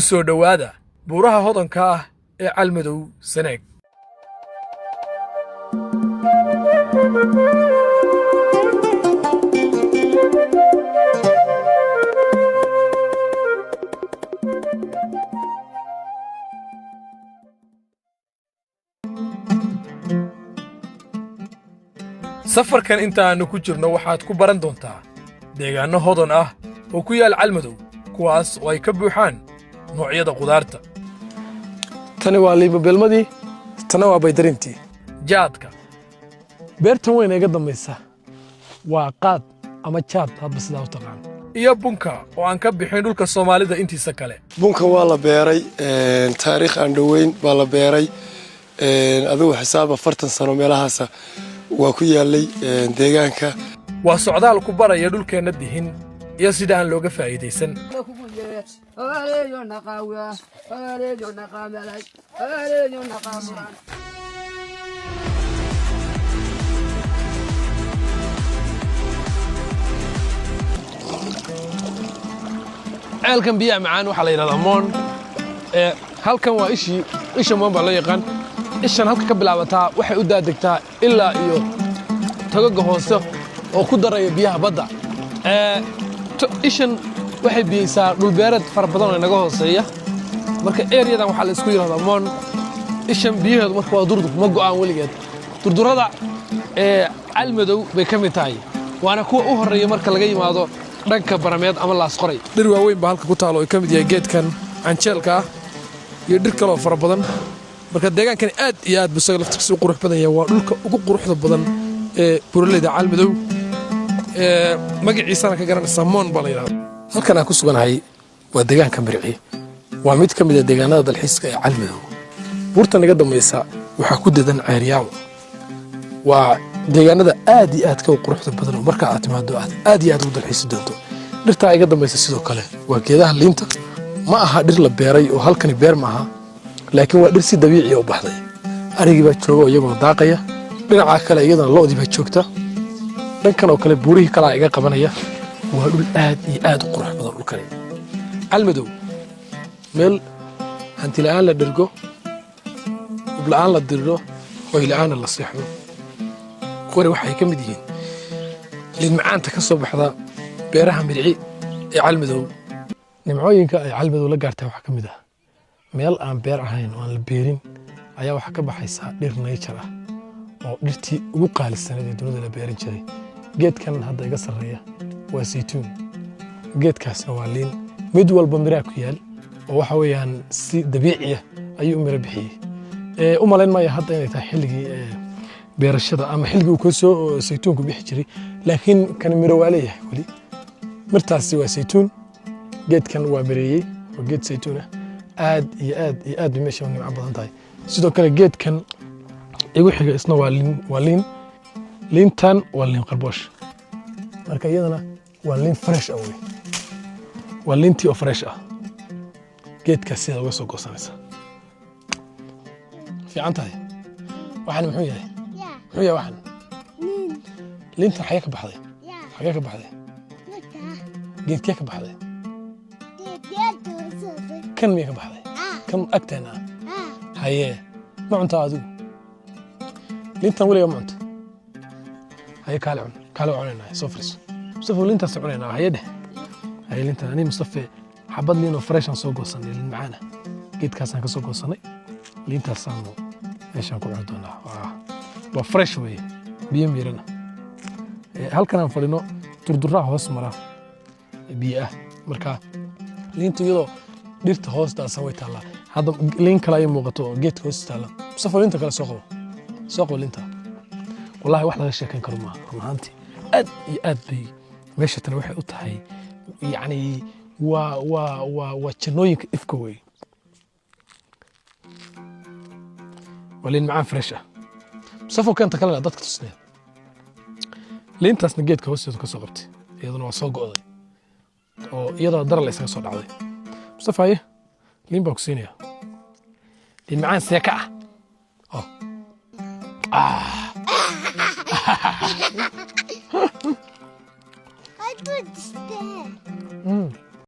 soo dhawaada buuraha hodanka ah ee Calmadow Sanaag. safarkan inta aanu ku jirno waxaad ku baran doontaa deegaano hodan ah oo ku yaal Calmadow kuwaas oo ay ka buuxaan noocyada qudaarta. tani waa liiba belmadii, tani waa baydarintii. jaadka beertan weyn ee ga dambaysa waa qaad ama jaad hadba sidaa u taqaan. iyo bunka oo aan ka bixin dhulka Soomaalida intiisa kale. bunka waa la beeray taariikh aan dhaweyn baa la beeray adigu xisaab 40 sano meelahaas waa ku yaalay deegaanka. waa socdaal ku baraya dhulkeena dihin iyo sida aan looga faa'iideysan. ceelkan biyaha macaan waxaa la yidhahdaa moon. halkan waa isha moon baa loo yaqaan. ishan halka ka bilaabataa waxay u daadegtaa ilaa iyo togaga hoose oo ku daraya biyaha badda. ishan waxay biyeysaa dhulbeereed fara badan oo inaga hooseeya. marka ereyadan waxaa la isku yidhahdaa moon. ishan biyaheedu marka waa durdur ma go'aan weligeed. durdurada Calmadow bay ka mid tahay, waana kuwa u horreeya marka laga yimaado dhanka barameed ama laasqoray. dhir waaweyn baa halka ku taalo ay ka mid yahay geedkan canjeelka ah iyo dhir kale oo fara badan. marka deegaankani aad iyo aad buu isaga laftiisa u qurux badan yahay. waa dhulka ugu quruxda badan ee buraleyda Calmadow. magaciisana ka garanaysaa moon baa la yidhahdaa. halkan aan ku suganahay waa deegaanka Mirci. waa mid ka mid ah deegaanada dalxiiska ee Calmadow. buurtan iga dambaysa waxaa ku dedan ceeryaamo. waa deegaanada aad iyo aad ka quruxda badan oo marka aad timaado aad iyo aad u dalxiisi doonto. dhirta iga dambaysa sidoo kale waa geedaha liinta. ma aha dhir la beeray oo halkani beer ma aha, laakiin waa dhir si dabiici ah u baxday. arigii baa jooga iyagoo daaqaya. dhinaca kale iyadana lo'dii baa joogta. dhankan oo kale buurihii kale iga qabanaya. waa dhul aad iyo aad u qurux badan dhulkani. Calmadow meel hanti la'aan la dhergo, hub la'aan la diriro, hoy la'aana la seexdo. kuwani waxay ka mid yihiin liin macaanta ka soo baxda beeraha Mirci ee Calmadow. nimcooyinka ay Calmadow la gaartay waxaa ka mid ah meel aan beer ahayn oo aan la beerin ayaa waxaa ka baxaysa dhir nature ah oo dhirtii ugu qaalisaneed ee dunida la beerin jiray. geedkan hadda iga sarreeya waa saytuun. geedkaasna waa liin. mid walba miraa ku yaal oo waxa weeyaan si dabiici ah ayuu u miro bixiyey. u malayn maayo hadda inay tahay xilligii beerashada ama xilligii uu ka soo saytuunku bixi jiray, laakiin kan miro waa leeyahay weli. mirtaasi waa saytuun. geedkan waa mireeyey oo geed saytuun ah. aad iyo aad bay meesha nimco badan tahay. sidoo kale geedkan igu xiga isna waa liin. liintan waa liin qarboosh. marka iyadana waa liin fresh ah wey. waa liintii oo fresh ah. geedkaas sidaa uga soo goosanaysa fiican tahay. waxaan muxuu yahay waxaan liintan xagee ka baxday? geedkee ka baxday? kan miyay ka baxday? kan agteena haye ma cuntaa adigu? liintan weliga ma cunta? haye kaale cunaynaa. soo fariiso Mustafa, liintaas cunaynaa. haye dheh haye liintan ani Mustafa xabad liin oo fresh aan soo goosanay, liin macaan ah. geedkaasaan ka soo goosanay. liintaasaan meeshaan ku cuni doonaa. waa fresh weeye, biyo miirana. halkan aan fadhino durdurraa hoos mara biyo ah. marka liintu iyadoo dhirta hoostaasan way taallaa. hadda liin kale ay muuqato oo geedka hoos taalla. Mustafa, liinta kale soo qabo liinta. wallahi wax laga sheekayn karo maaha run ahaantii. aad iyo aad bay meesha tani waxay u tahay yacni waa jannooyinka ifka wey. waa liin macaan fresh ah. Mustafa, keenta kalena dadka tusneed. liintaasna geedka hoosteedu ka soo qabtay. iyaduna waa soo go'day oo iyadoo darar la isaga soo dhacday. Mustafa, haye liin baa ku siinaya. liin macaan seeka ah. I do this.